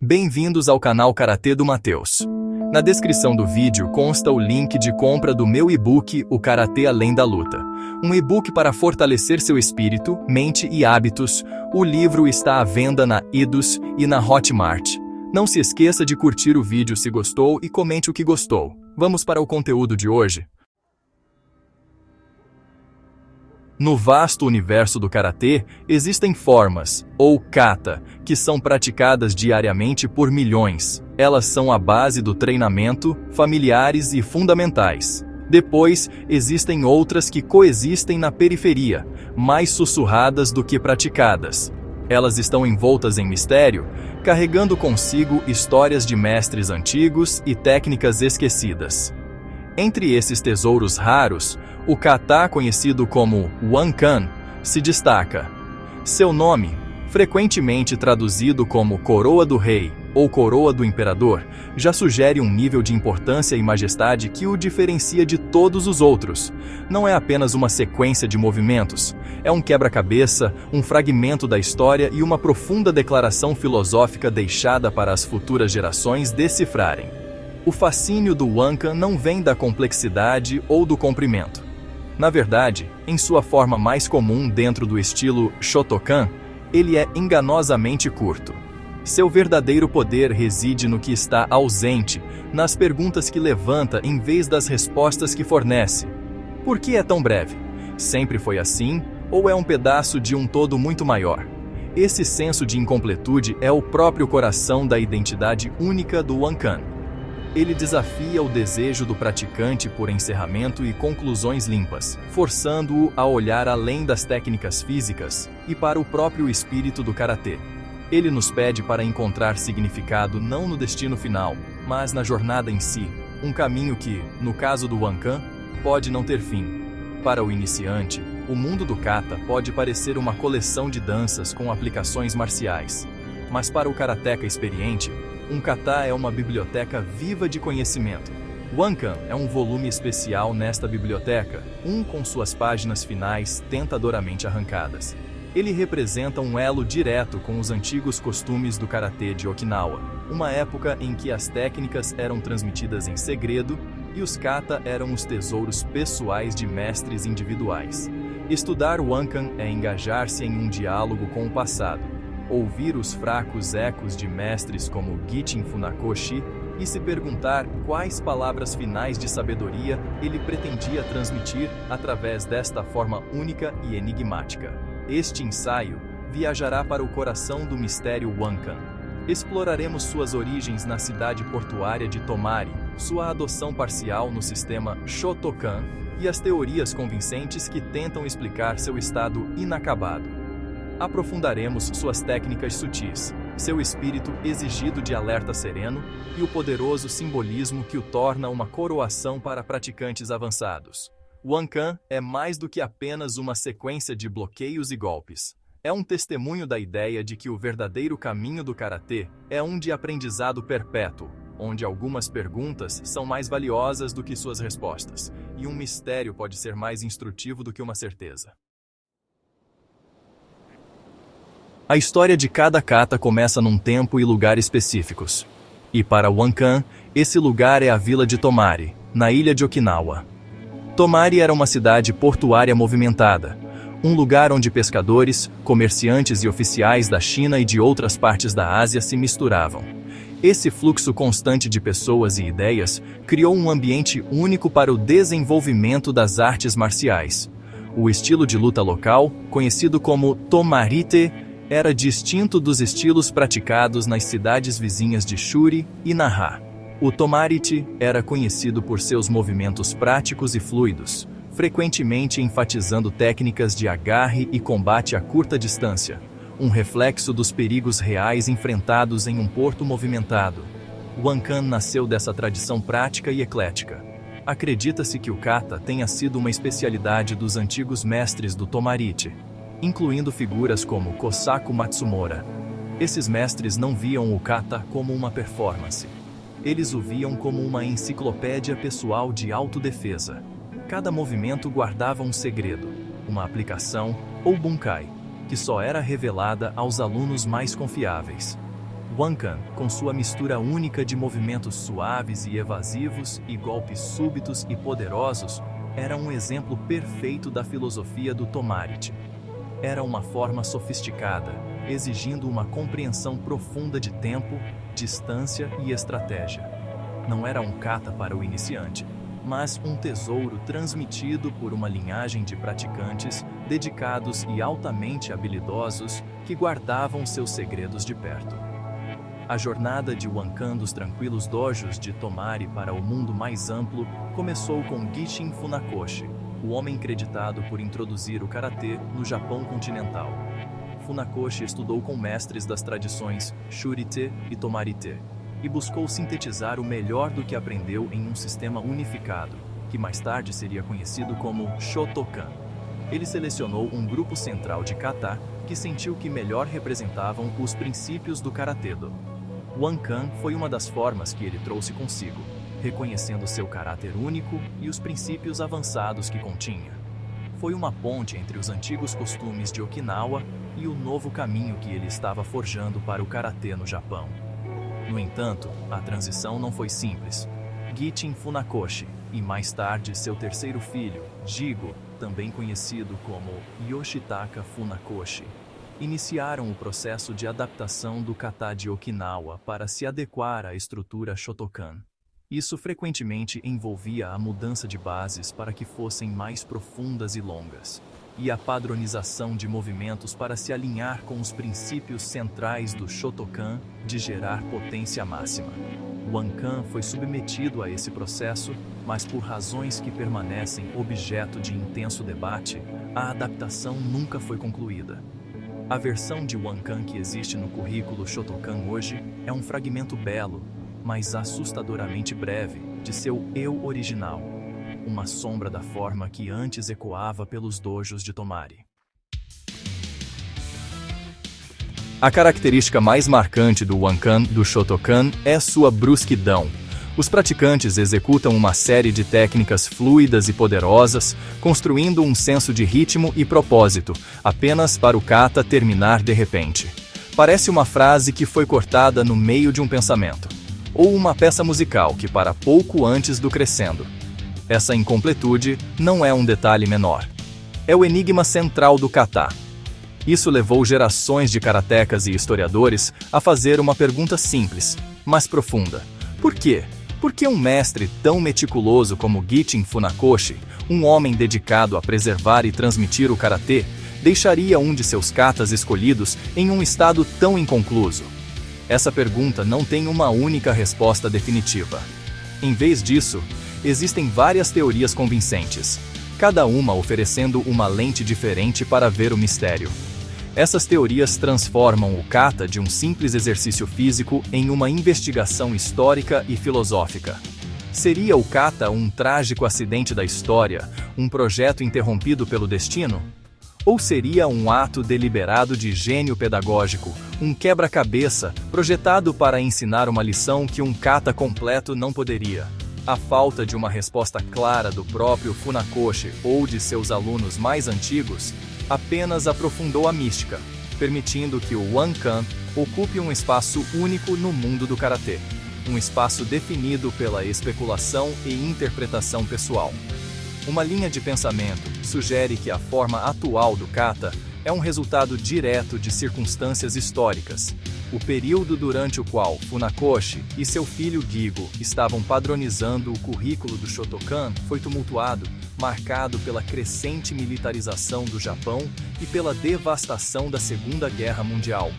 Bem-vindos ao canal Karatê do Matheus. Na descrição do vídeo consta o link de compra do meu e-book O Karatê Além da Luta. Um e-book para fortalecer seu espírito, mente e hábitos. O livro está à venda na Eduz e na Hotmart. Não se esqueça de curtir o vídeo se gostou e comente o que gostou. Vamos para o conteúdo de hoje. No vasto universo do karatê, existem formas, ou kata, que são praticadas diariamente por milhões. Elas são a base do treinamento, familiares e fundamentais. Depois, existem outras que coexistem na periferia, mais sussurradas do que praticadas. Elas estão envoltas em mistério, carregando consigo histórias de mestres antigos e técnicas esquecidas. Entre esses tesouros raros, o kata conhecido como Wankan se destaca. Seu nome, frequentemente traduzido como Coroa do Rei ou Coroa do Imperador, já sugere um nível de importância e majestade que o diferencia de todos os outros. Não é apenas uma sequência de movimentos, é um quebra-cabeça, um fragmento da história e uma profunda declaração filosófica deixada para as futuras gerações decifrarem. O fascínio do Wankan não vem da complexidade ou do comprimento. Na verdade, em sua forma mais comum dentro do estilo Shotokan, ele é enganosamente curto. Seu verdadeiro poder reside no que está ausente, nas perguntas que levanta em vez das respostas que fornece. Por que é tão breve? Sempre foi assim, ou é um pedaço de um todo muito maior? Esse senso de incompletude é o próprio coração da identidade única do Wankan. Ele desafia o desejo do praticante por encerramento e conclusões limpas, forçando-o a olhar além das técnicas físicas e para o próprio espírito do karatê. Ele nos pede para encontrar significado não no destino final, mas na jornada em si, um caminho que, no caso do Wankan, pode não ter fim. Para o iniciante, o mundo do kata pode parecer uma coleção de danças com aplicações marciais, mas para o karateka experiente, um kata é uma biblioteca viva de conhecimento. Wankan é um volume especial nesta biblioteca, com suas páginas finais tentadoramente arrancadas. Ele representa um elo direto com os antigos costumes do karatê de Okinawa, uma época em que as técnicas eram transmitidas em segredo e os kata eram os tesouros pessoais de mestres individuais. Estudar Wankan é engajar-se em um diálogo com o passado, ouvir os fracos ecos de mestres como Gichin Funakoshi e se perguntar quais palavras finais de sabedoria ele pretendia transmitir através desta forma única e enigmática. Este ensaio viajará para o coração do mistério Wankan. Exploraremos suas origens na cidade portuária de Tomari, sua adoção parcial no sistema Shotokan e as teorias convincentes que tentam explicar seu estado inacabado. Aprofundaremos suas técnicas sutis, seu espírito exigido de alerta sereno e o poderoso simbolismo que o torna uma coroação para praticantes avançados. Wankan é mais do que apenas uma sequência de bloqueios e golpes. É um testemunho da ideia de que o verdadeiro caminho do karatê é um de aprendizado perpétuo, onde algumas perguntas são mais valiosas do que suas respostas, e um mistério pode ser mais instrutivo do que uma certeza. A história de cada kata começa num tempo e lugar específicos. E para Wankan, esse lugar é a vila de Tomari, na ilha de Okinawa. Tomari era uma cidade portuária movimentada, um lugar onde pescadores, comerciantes e oficiais da China e de outras partes da Ásia se misturavam. Esse fluxo constante de pessoas e ideias criou um ambiente único para o desenvolvimento das artes marciais. O estilo de luta local, conhecido como Tomarite, era distinto dos estilos praticados nas cidades vizinhas de Shuri e Naha. O Tomarite era conhecido por seus movimentos práticos e fluidos, frequentemente enfatizando técnicas de agarre e combate a curta distância, um reflexo dos perigos reais enfrentados em um porto movimentado. Wankan nasceu dessa tradição prática e eclética. Acredita-se que o kata tenha sido uma especialidade dos antigos mestres do Tomarite, incluindo figuras como Kosaku Matsumora. Esses mestres não viam o kata como uma performance. Eles o viam como uma enciclopédia pessoal de autodefesa. Cada movimento guardava um segredo, uma aplicação ou bunkai, que só era revelada aos alunos mais confiáveis. Wankan, com sua mistura única de movimentos suaves e evasivos e golpes súbitos e poderosos, era um exemplo perfeito da filosofia do Tomarichi. Era uma forma sofisticada, exigindo uma compreensão profunda de tempo, distância e estratégia. Não era um kata para o iniciante, mas um tesouro transmitido por uma linhagem de praticantes dedicados e altamente habilidosos que guardavam seus segredos de perto. A jornada de Wankan dos tranquilos dojos de Tomari para o mundo mais amplo começou com Gichin Funakoshi, o homem creditado por introduzir o karatê no Japão continental. Funakoshi estudou com mestres das tradições Shuri-te e Tomari-te e buscou sintetizar o melhor do que aprendeu em um sistema unificado, que mais tarde seria conhecido como Shotokan. Ele selecionou um grupo central de kata que sentiu que melhor representavam os princípios do karatê-do. Wankan foi uma das formas que ele trouxe consigo, reconhecendo seu caráter único e os princípios avançados que continha. Foi uma ponte entre os antigos costumes de Okinawa e o novo caminho que ele estava forjando para o karatê no Japão. No entanto, a transição não foi simples. Gichin Funakoshi e mais tarde seu terceiro filho, Jigo, também conhecido como Yoshitaka Funakoshi, iniciaram o processo de adaptação do kata de Okinawa para se adequar à estrutura Shotokan. Isso frequentemente envolvia a mudança de bases para que fossem mais profundas e longas, e a padronização de movimentos para se alinhar com os princípios centrais do Shotokan de gerar potência máxima. Wankan foi submetido a esse processo, mas por razões que permanecem objeto de intenso debate, a adaptação nunca foi concluída. A versão de Wankan que existe no currículo Shotokan hoje é um fragmento belo, mas assustadoramente breve, de seu eu original, uma sombra da forma que antes ecoava pelos dojos de Tomari. A característica mais marcante do Wankan do Shotokan é sua brusquidão. Os praticantes executam uma série de técnicas fluidas e poderosas, construindo um senso de ritmo e propósito, apenas para o kata terminar de repente. Parece uma frase que foi cortada no meio de um pensamento, ou uma peça musical que para pouco antes do crescendo. Essa incompletude não é um detalhe menor. É o enigma central do kata. Isso levou gerações de karatecas e historiadores a fazer uma pergunta simples, mas profunda. Por quê? Por que um mestre tão meticuloso como Gichin Funakoshi, um homem dedicado a preservar e transmitir o karatê, deixaria um de seus katas escolhidos em um estado tão inconcluso? Essa pergunta não tem uma única resposta definitiva. Em vez disso, existem várias teorias convincentes, cada uma oferecendo uma lente diferente para ver o mistério. Essas teorias transformam o kata de um simples exercício físico em uma investigação histórica e filosófica. Seria o kata um trágico acidente da história, um projeto interrompido pelo destino? Ou seria um ato deliberado de gênio pedagógico, um quebra-cabeça projetado para ensinar uma lição que um kata completo não poderia? A falta de uma resposta clara do próprio Funakoshi ou de seus alunos mais antigos apenas aprofundou a mística, permitindo que o Wankan ocupe um espaço único no mundo do karatê, um espaço definido pela especulação e interpretação pessoal. Uma linha de pensamento sugere que a forma atual do kata é um resultado direto de circunstâncias históricas. O período durante o qual Funakoshi e seu filho Gigo estavam padronizando o currículo do Shotokan foi tumultuado, marcado pela crescente militarização do Japão e pela devastação da Segunda Guerra Mundial.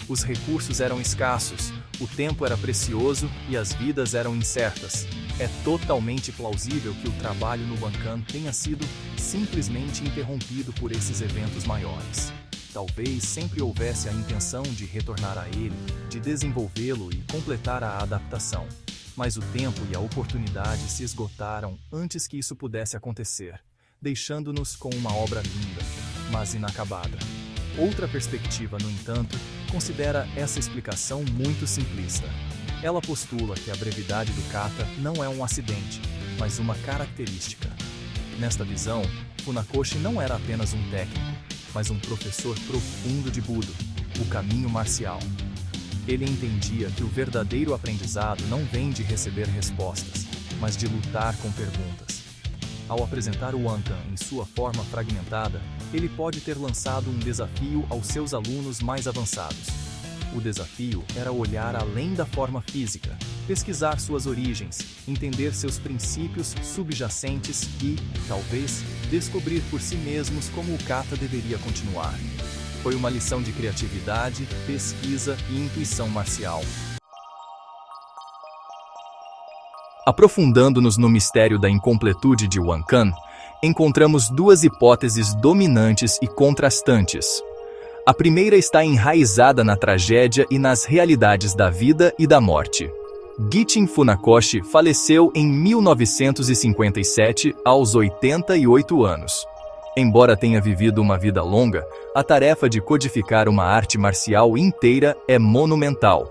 Os recursos eram escassos, o tempo era precioso e as vidas eram incertas. É totalmente plausível que o trabalho no Wankan tenha sido simplesmente interrompido por esses eventos maiores. Talvez sempre houvesse a intenção de retornar a ele, de desenvolvê-lo e completar a adaptação. Mas o tempo e a oportunidade se esgotaram antes que isso pudesse acontecer, deixando-nos com uma obra linda, mas inacabada. Outra perspectiva, no entanto, considera essa explicação muito simplista. Ela postula que a brevidade do kata não é um acidente, mas uma característica. Nesta visão, Funakoshi não era apenas um técnico, mas um professor profundo de Budo, o caminho marcial. Ele entendia que o verdadeiro aprendizado não vem de receber respostas, mas de lutar com perguntas. Ao apresentar o Wankan em sua forma fragmentada, ele pode ter lançado um desafio aos seus alunos mais avançados. O desafio era olhar além da forma física, pesquisar suas origens, entender seus princípios subjacentes e, talvez, descobrir por si mesmos como o kata deveria continuar. Foi uma lição de criatividade, pesquisa e intuição marcial. Aprofundando-nos no mistério da incompletude de Wankan, encontramos duas hipóteses dominantes e contrastantes. A primeira está enraizada na tragédia e nas realidades da vida e da morte. Gichin Funakoshi faleceu em 1957, aos 88 anos. Embora tenha vivido uma vida longa, a tarefa de codificar uma arte marcial inteira é monumental.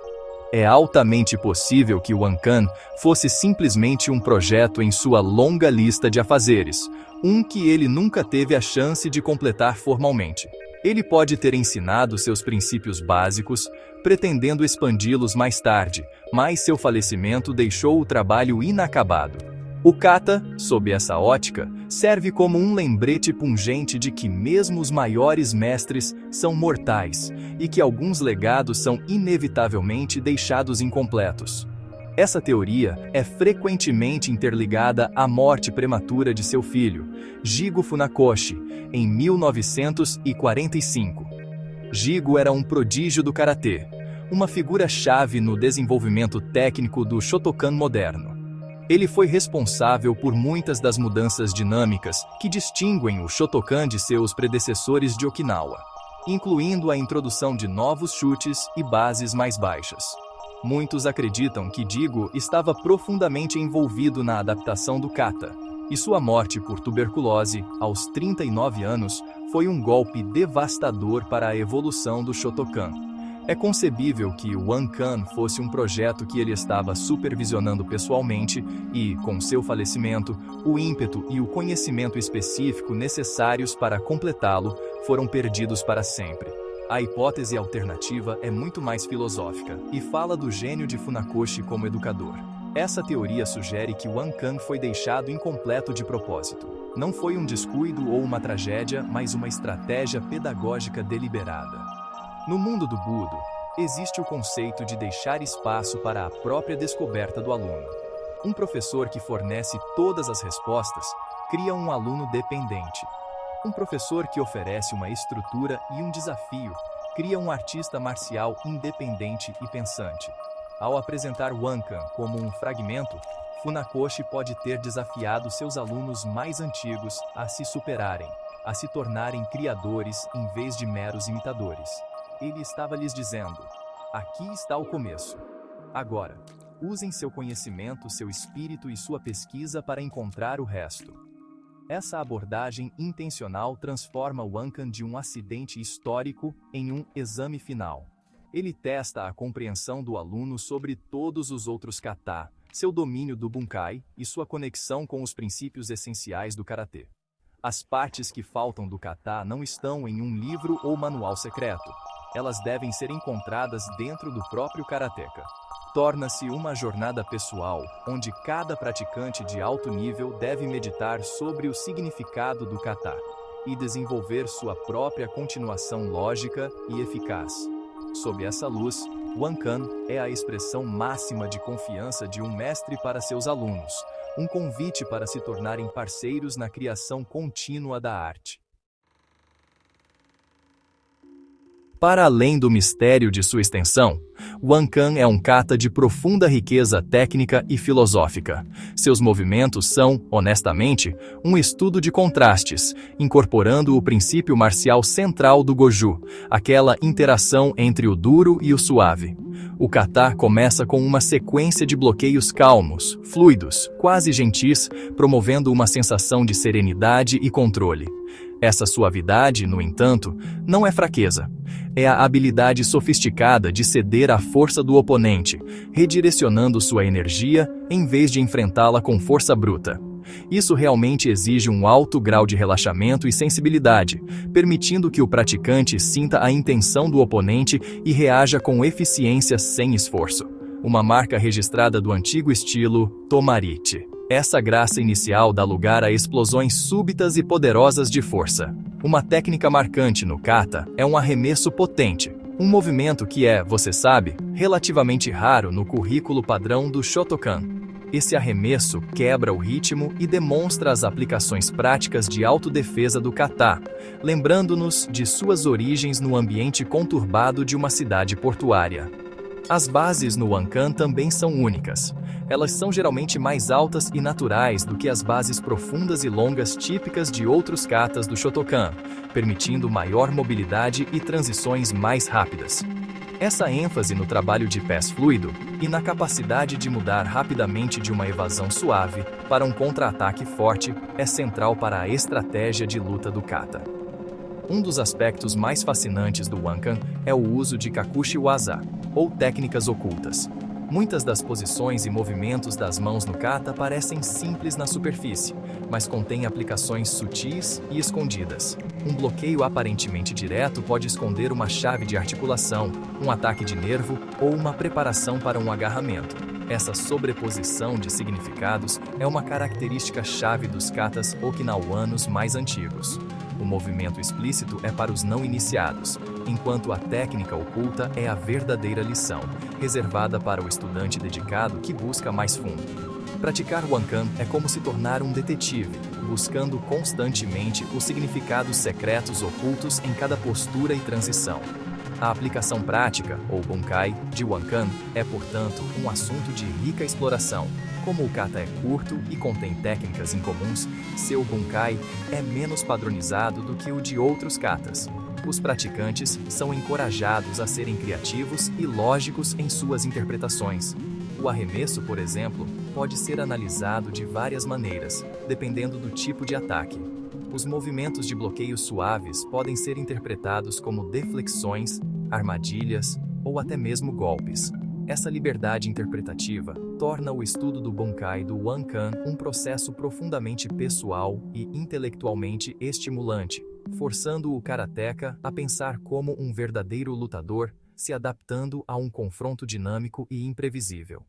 É altamente possível que o Wankan fosse simplesmente um projeto em sua longa lista de afazeres, um que ele nunca teve a chance de completar formalmente. Ele pode ter ensinado seus princípios básicos, pretendendo expandi-los mais tarde, mas seu falecimento deixou o trabalho inacabado. O kata, sob essa ótica, serve como um lembrete pungente de que mesmo os maiores mestres são mortais e que alguns legados são inevitavelmente deixados incompletos. Essa teoria é frequentemente interligada à morte prematura de seu filho, Jigo Funakoshi, em 1945. Jigo era um prodígio do karatê, uma figura-chave no desenvolvimento técnico do Shotokan moderno. Ele foi responsável por muitas das mudanças dinâmicas que distinguem o Shotokan de seus predecessores de Okinawa, incluindo a introdução de novos chutes e bases mais baixas. Muitos acreditam que Jigo estava profundamente envolvido na adaptação do kata, e sua morte por tuberculose, aos 39 anos, foi um golpe devastador para a evolução do Shotokan. É concebível que o Wankan fosse um projeto que ele estava supervisionando pessoalmente e, com seu falecimento, o ímpeto e o conhecimento específico necessários para completá-lo foram perdidos para sempre. A hipótese alternativa é muito mais filosófica e fala do gênio de Funakoshi como educador. Essa teoria sugere que o Wankan foi deixado incompleto de propósito. Não foi um descuido ou uma tragédia, mas uma estratégia pedagógica deliberada. No mundo do Budo, existe o conceito de deixar espaço para a própria descoberta do aluno. Um professor que fornece todas as respostas cria um aluno dependente. Um professor que oferece uma estrutura e um desafio cria um artista marcial independente e pensante. Ao apresentar Wankan como um fragmento, Funakoshi pode ter desafiado seus alunos mais antigos a se superarem, a se tornarem criadores em vez de meros imitadores. Ele estava lhes dizendo: aqui está o começo. Agora, usem seu conhecimento, seu espírito e sua pesquisa para encontrar o resto. Essa abordagem intencional transforma o Wankan de um acidente histórico em um exame final. Ele testa a compreensão do aluno sobre todos os outros kata, seu domínio do bunkai e sua conexão com os princípios essenciais do karatê. As partes que faltam do kata não estão em um livro ou manual secreto. Elas devem ser encontradas dentro do próprio karateka. Torna-se uma jornada pessoal, onde cada praticante de alto nível deve meditar sobre o significado do kata e desenvolver sua própria continuação lógica e eficaz. Sob essa luz, Wankan é a expressão máxima de confiança de um mestre para seus alunos, um convite para se tornarem parceiros na criação contínua da arte. Para além do mistério de sua extensão, Wankan é um kata de profunda riqueza técnica e filosófica. Seus movimentos são, honestamente, um estudo de contrastes, incorporando o princípio marcial central do Goju, aquela interação entre o duro e o suave. O kata começa com uma sequência de bloqueios calmos, fluidos, quase gentis, promovendo uma sensação de serenidade e controle. Essa suavidade, no entanto, não é fraqueza. É a habilidade sofisticada de ceder à força do oponente, redirecionando sua energia em vez de enfrentá-la com força bruta. Isso realmente exige um alto grau de relaxamento e sensibilidade, permitindo que o praticante sinta a intenção do oponente e reaja com eficiência sem esforço. Uma marca registrada do antigo estilo Tomarite. Essa graça inicial dá lugar a explosões súbitas e poderosas de força. Uma técnica marcante no kata é um arremesso potente, um movimento que é, você sabe, relativamente raro no currículo padrão do Shotokan. Esse arremesso quebra o ritmo e demonstra as aplicações práticas de autodefesa do kata, lembrando-nos de suas origens no ambiente conturbado de uma cidade portuária. As bases no Wankan também são únicas. Elas são geralmente mais altas e naturais do que as bases profundas e longas típicas de outros katas do Shotokan, permitindo maior mobilidade e transições mais rápidas. Essa ênfase no trabalho de pés fluido e na capacidade de mudar rapidamente de uma evasão suave para um contra-ataque forte é central para a estratégia de luta do kata. Um dos aspectos mais fascinantes do Wankan é o uso de Kakushi Waza, ou técnicas ocultas. Muitas das posições e movimentos das mãos no kata parecem simples na superfície, mas contêm aplicações sutis e escondidas. Um bloqueio aparentemente direto pode esconder uma chave de articulação, um ataque de nervo ou uma preparação para um agarramento. Essa sobreposição de significados é uma característica chave dos katas okinawanos mais antigos. O movimento explícito é para os não iniciados, enquanto a técnica oculta é a verdadeira lição, reservada para o estudante dedicado que busca mais fundo. Praticar Wankan é como se tornar um detetive, buscando constantemente os significados secretos ocultos em cada postura e transição. A aplicação prática, ou bunkai, de Wankan é, portanto, um assunto de rica exploração. Como o kata é curto e contém técnicas incomuns, seu bunkai é menos padronizado do que o de outros katas. Os praticantes são encorajados a serem criativos e lógicos em suas interpretações. O arremesso, por exemplo, pode ser analisado de várias maneiras, dependendo do tipo de ataque. Os movimentos de bloqueio suaves podem ser interpretados como deflexões, armadilhas ou até mesmo golpes. Essa liberdade interpretativa torna o estudo do bunkai do Wankan um processo profundamente pessoal e intelectualmente estimulante, forçando o karateka a pensar como um verdadeiro lutador, se adaptando a um confronto dinâmico e imprevisível.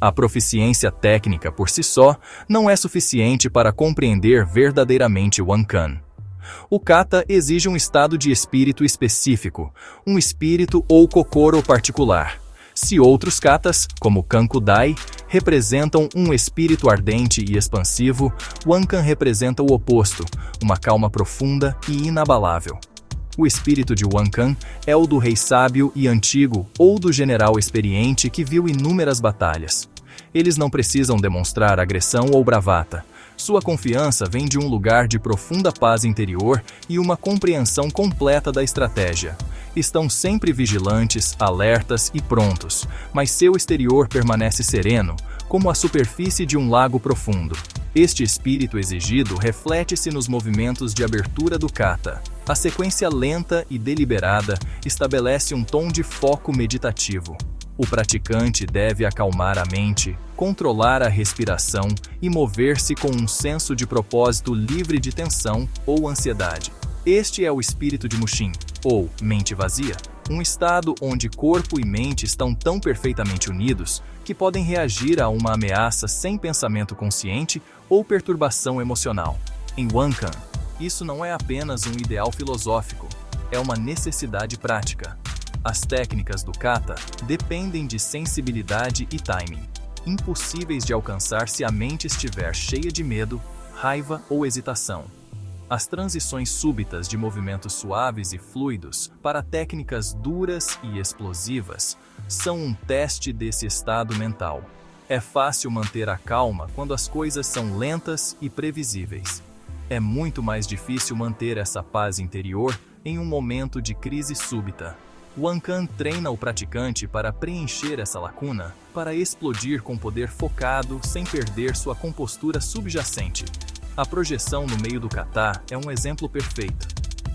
A proficiência técnica por si só não é suficiente para compreender verdadeiramente o Wankan. O kata exige um estado de espírito específico, um espírito ou kokoro particular. Se outros katas, como Kankudai, representam um espírito ardente e expansivo, Wankan representa o oposto, uma calma profunda e inabalável. O espírito de Wankan é o do rei sábio e antigo ou do general experiente que viu inúmeras batalhas. Eles não precisam demonstrar agressão ou bravata. Sua confiança vem de um lugar de profunda paz interior e uma compreensão completa da estratégia. Estão sempre vigilantes, alertas e prontos, mas seu exterior permanece sereno, como a superfície de um lago profundo. Este espírito exigido reflete-se nos movimentos de abertura do kata. A sequência lenta e deliberada estabelece um tom de foco meditativo. O praticante deve acalmar a mente, controlar a respiração e mover-se com um senso de propósito livre de tensão ou ansiedade. Este é o espírito de Mushin, ou mente vazia, um estado onde corpo e mente estão tão perfeitamente unidos que podem reagir a uma ameaça sem pensamento consciente ou perturbação emocional. Em Wankan, isso não é apenas um ideal filosófico, é uma necessidade prática. As técnicas do kata dependem de sensibilidade e timing, impossíveis de alcançar se a mente estiver cheia de medo, raiva ou hesitação. As transições súbitas de movimentos suaves e fluidos para técnicas duras e explosivas são um teste desse estado mental. É fácil manter a calma quando as coisas são lentas e previsíveis. É muito mais difícil manter essa paz interior em um momento de crise súbita. Wankan treina o praticante para preencher essa lacuna, para explodir com poder focado sem perder sua compostura subjacente. A projeção no meio do kata é um exemplo perfeito.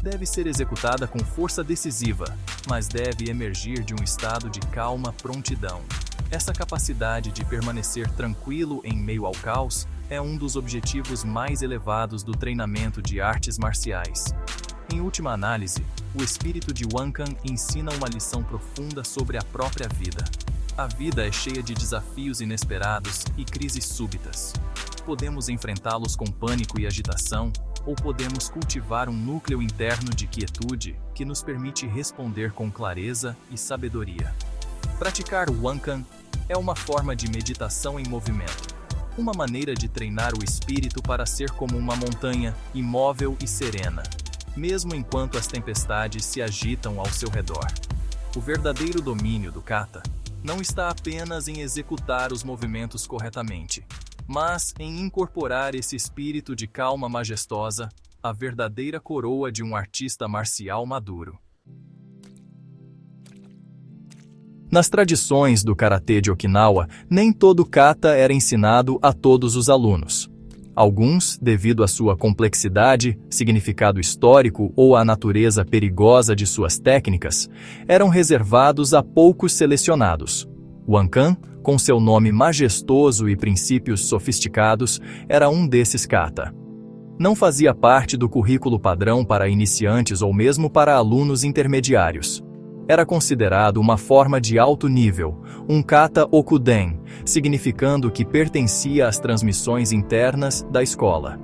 Deve ser executada com força decisiva, mas deve emergir de um estado de calma prontidão. Essa capacidade de permanecer tranquilo em meio ao caos é um dos objetivos mais elevados do treinamento de artes marciais. Em última análise, o espírito de Wankan ensina uma lição profunda sobre a própria vida. A vida é cheia de desafios inesperados e crises súbitas. Podemos enfrentá-los com pânico e agitação, ou podemos cultivar um núcleo interno de quietude que nos permite responder com clareza e sabedoria. Praticar Wankan é uma forma de meditação em movimento, uma maneira de treinar o espírito para ser como uma montanha, imóvel e serena, mesmo enquanto as tempestades se agitam ao seu redor. O verdadeiro domínio do kata não está apenas em executar os movimentos corretamente, mas em incorporar esse espírito de calma majestosa, a verdadeira coroa de um artista marcial maduro. Nas tradições do karatê de Okinawa, nem todo kata era ensinado a todos os alunos. Alguns, devido à sua complexidade, significado histórico ou à natureza perigosa de suas técnicas, eram reservados a poucos selecionados. Wankan, com seu nome majestoso e princípios sofisticados, era um desses kata. Não fazia parte do currículo padrão para iniciantes ou mesmo para alunos intermediários. Era considerado uma forma de alto nível, um kata okuden, significando que pertencia às transmissões internas da escola.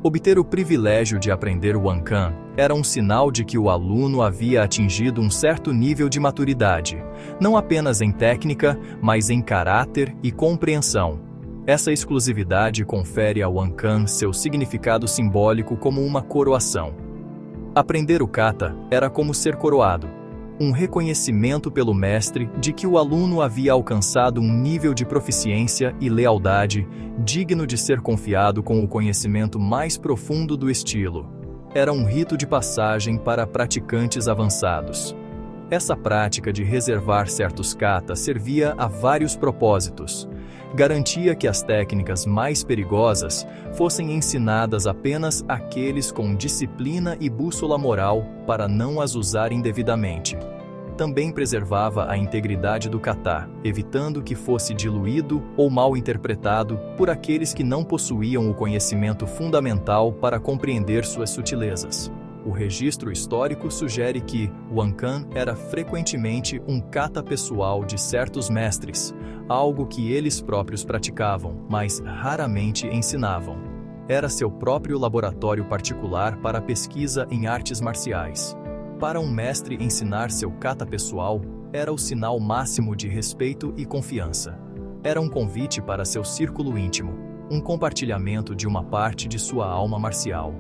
Obter o privilégio de aprender o Wankan era um sinal de que o aluno havia atingido um certo nível de maturidade, não apenas em técnica, mas em caráter e compreensão. Essa exclusividade confere ao Wankan seu significado simbólico como uma coroação. Aprender o kata era como ser coroado, um reconhecimento pelo mestre de que o aluno havia alcançado um nível de proficiência e lealdade digno de ser confiado com o conhecimento mais profundo do estilo. Era um rito de passagem para praticantes avançados. Essa prática de reservar certos katas servia a vários propósitos. Garantia que as técnicas mais perigosas fossem ensinadas apenas àqueles com disciplina e bússola moral para não as usar indevidamente. Também preservava a integridade do kata, evitando que fosse diluído ou mal interpretado por aqueles que não possuíam o conhecimento fundamental para compreender suas sutilezas. O registro histórico sugere que Wankan era frequentemente um kata pessoal de certos mestres, algo que eles próprios praticavam, mas raramente ensinavam. Era seu próprio laboratório particular para pesquisa em artes marciais. Para um mestre ensinar seu kata pessoal, era o sinal máximo de respeito e confiança. Era um convite para seu círculo íntimo, um compartilhamento de uma parte de sua alma marcial.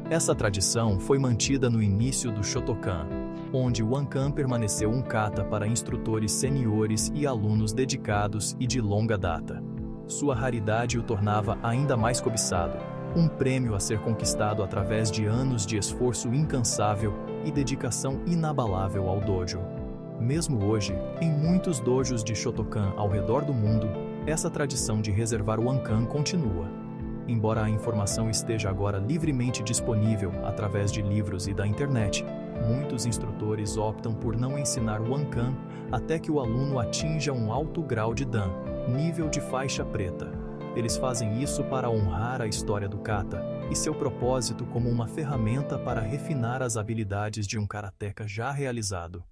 Essa tradição foi mantida no início do Shotokan, onde o Wankan permaneceu um kata para instrutores seniores e alunos dedicados e de longa data. Sua raridade o tornava ainda mais cobiçado, um prêmio a ser conquistado através de anos de esforço incansável e dedicação inabalável ao dojo. Mesmo hoje, em muitos dojos de Shotokan ao redor do mundo, essa tradição de reservar o Wankan continua. Embora a informação esteja agora livremente disponível através de livros e da internet, muitos instrutores optam por não ensinar o Wankan até que o aluno atinja um alto grau de Dan, nível de faixa preta. Eles fazem isso para honrar a história do kata e seu propósito como uma ferramenta para refinar as habilidades de um karateka já realizado.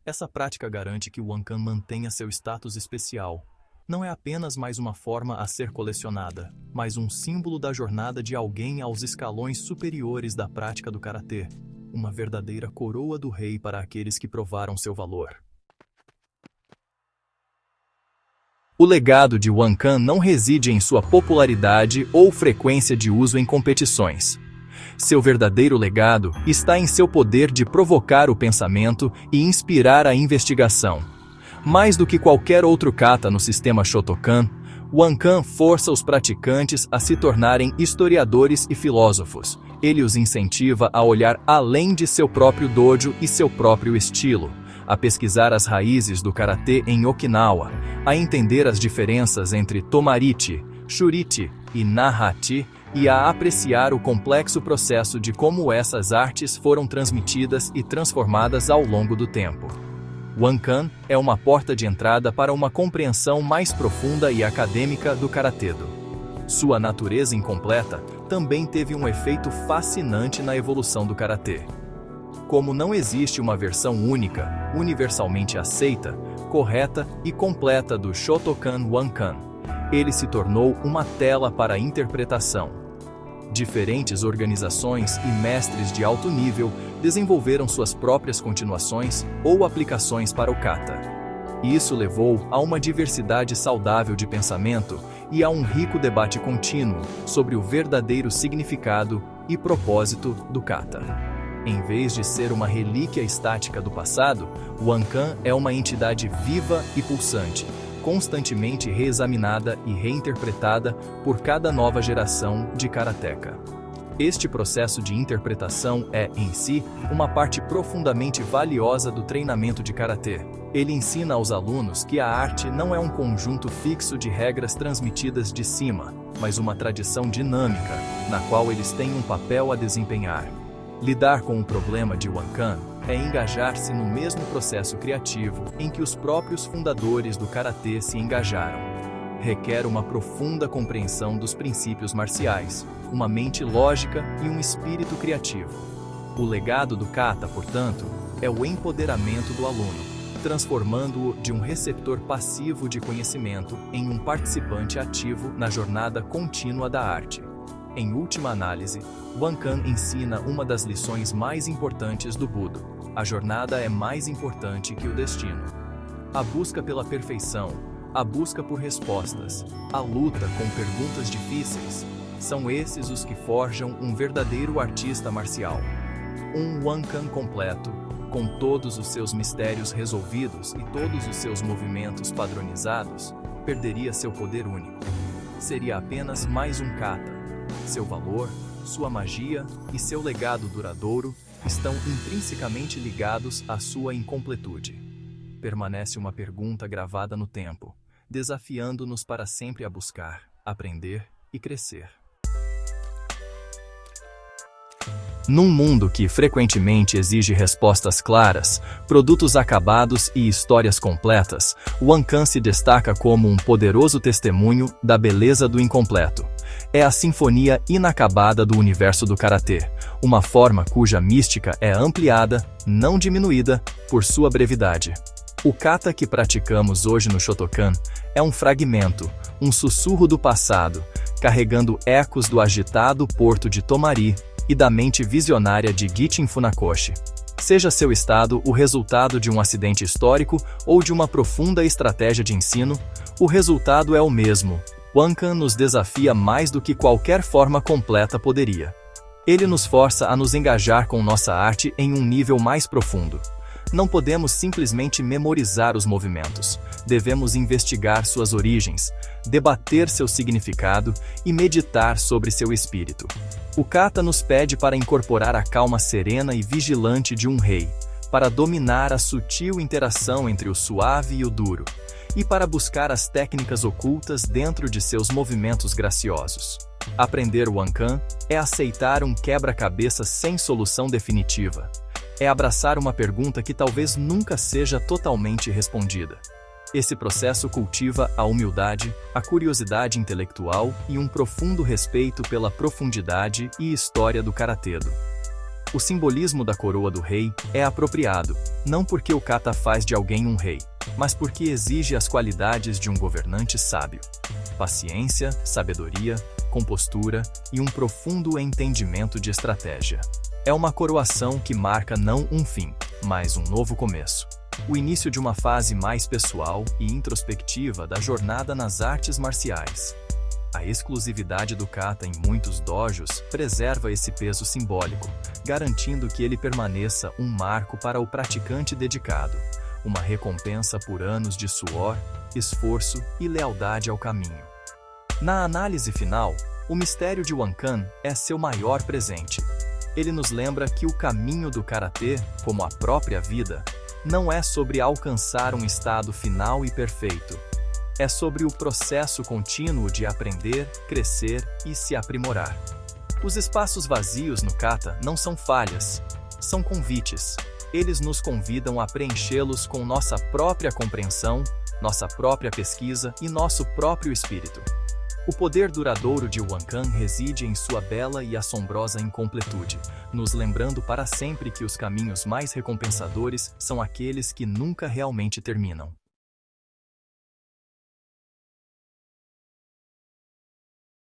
Essa prática garante que o Wankan mantenha seu status especial. Não é apenas mais uma forma a ser colecionada, mas um símbolo da jornada de alguém aos escalões superiores da prática do karatê, uma verdadeira coroa do rei para aqueles que provaram seu valor. O legado de Wankan não reside em sua popularidade ou frequência de uso em competições. Seu verdadeiro legado está em seu poder de provocar o pensamento e inspirar a investigação. Mais do que qualquer outro kata no sistema Shotokan, Wankan força os praticantes a se tornarem historiadores e filósofos. Ele os incentiva a olhar além de seu próprio dojo e seu próprio estilo, a pesquisar as raízes do karatê em Okinawa, a entender as diferenças entre Tomarichi, Shurichi e Nahachi e a apreciar o complexo processo de como essas artes foram transmitidas e transformadas ao longo do tempo. Wankan é uma porta de entrada para uma compreensão mais profunda e acadêmica do karatê-do. Sua natureza incompleta também teve um efeito fascinante na evolução do karatê. Como não existe uma versão única, universalmente aceita, correta e completa do Shotokan Wankan, ele se tornou uma tela para interpretação. Diferentes organizações e mestres de alto nível desenvolveram suas próprias continuações ou aplicações para o kata. Isso levou a uma diversidade saudável de pensamento e a um rico debate contínuo sobre o verdadeiro significado e propósito do kata. Em vez de ser uma relíquia estática do passado, o Wankan é uma entidade viva e pulsante, constantemente reexaminada e reinterpretada por cada nova geração de karateka. Este processo de interpretação é, em si, uma parte profundamente valiosa do treinamento de karatê. Ele ensina aos alunos que a arte não é um conjunto fixo de regras transmitidas de cima, mas uma tradição dinâmica, na qual eles têm um papel a desempenhar. Lidar com o problema de Wankan é engajar-se no mesmo processo criativo em que os próprios fundadores do karatê se engajaram. Requer uma profunda compreensão dos princípios marciais, uma mente lógica e um espírito criativo. O legado do kata, portanto, é o empoderamento do aluno, transformando-o de um receptor passivo de conhecimento em um participante ativo na jornada contínua da arte. Em última análise, Wankan ensina uma das lições mais importantes do Budo: a jornada é mais importante que o destino. A busca pela perfeição, a busca por respostas, a luta com perguntas difíceis, são esses os que forjam um verdadeiro artista marcial. Um Wankan completo, com todos os seus mistérios resolvidos e todos os seus movimentos padronizados, perderia seu poder único. Seria apenas mais um kata. Seu valor, sua magia e seu legado duradouro estão intrinsecamente ligados à sua incompletude. Permanece uma pergunta gravada no tempo, desafiando-nos para sempre a buscar, aprender e crescer. Num mundo que frequentemente exige respostas claras, produtos acabados e histórias completas, o Wankan se destaca como um poderoso testemunho da beleza do incompleto. É a sinfonia inacabada do universo do karatê, uma forma cuja mística é ampliada, não diminuída, por sua brevidade. O kata que praticamos hoje no Shotokan é um fragmento, um sussurro do passado, carregando ecos do agitado porto de Tomari e da mente visionária de Gichin Funakoshi. Seja seu estado o resultado de um acidente histórico ou de uma profunda estratégia de ensino, o resultado é o mesmo. Wankan nos desafia mais do que qualquer forma completa poderia. Ele nos força a nos engajar com nossa arte em um nível mais profundo. Não podemos simplesmente memorizar os movimentos. Devemos investigar suas origens, debater seu significado e meditar sobre seu espírito. O kata nos pede para incorporar a calma serena e vigilante de um rei, para dominar a sutil interação entre o suave e o duro, e para buscar as técnicas ocultas dentro de seus movimentos graciosos. Aprender o Wankan é aceitar um quebra-cabeça sem solução definitiva. É abraçar uma pergunta que talvez nunca seja totalmente respondida. Esse processo cultiva a humildade, a curiosidade intelectual e um profundo respeito pela profundidade e história do karatê-do. O simbolismo da coroa do rei é apropriado, não porque o kata faz de alguém um rei, mas porque exige as qualidades de um governante sábio: paciência, sabedoria, compostura e um profundo entendimento de estratégia. É uma coroação que marca não um fim, mas um novo começo. O início de uma fase mais pessoal e introspectiva da jornada nas artes marciais. A exclusividade do kata em muitos dojos preserva esse peso simbólico, garantindo que ele permaneça um marco para o praticante dedicado, uma recompensa por anos de suor, esforço e lealdade ao caminho. Na análise final, o mistério de Wankan é seu maior presente. Ele nos lembra que o caminho do karatê, como a própria vida, não é sobre alcançar um estado final e perfeito. É sobre o processo contínuo de aprender, crescer e se aprimorar. Os espaços vazios no kata não são falhas, são convites. Eles nos convidam a preenchê-los com nossa própria compreensão, nossa própria pesquisa e nosso próprio espírito. O poder duradouro de Wankan reside em sua bela e assombrosa incompletude, nos lembrando para sempre que os caminhos mais recompensadores são aqueles que nunca realmente terminam.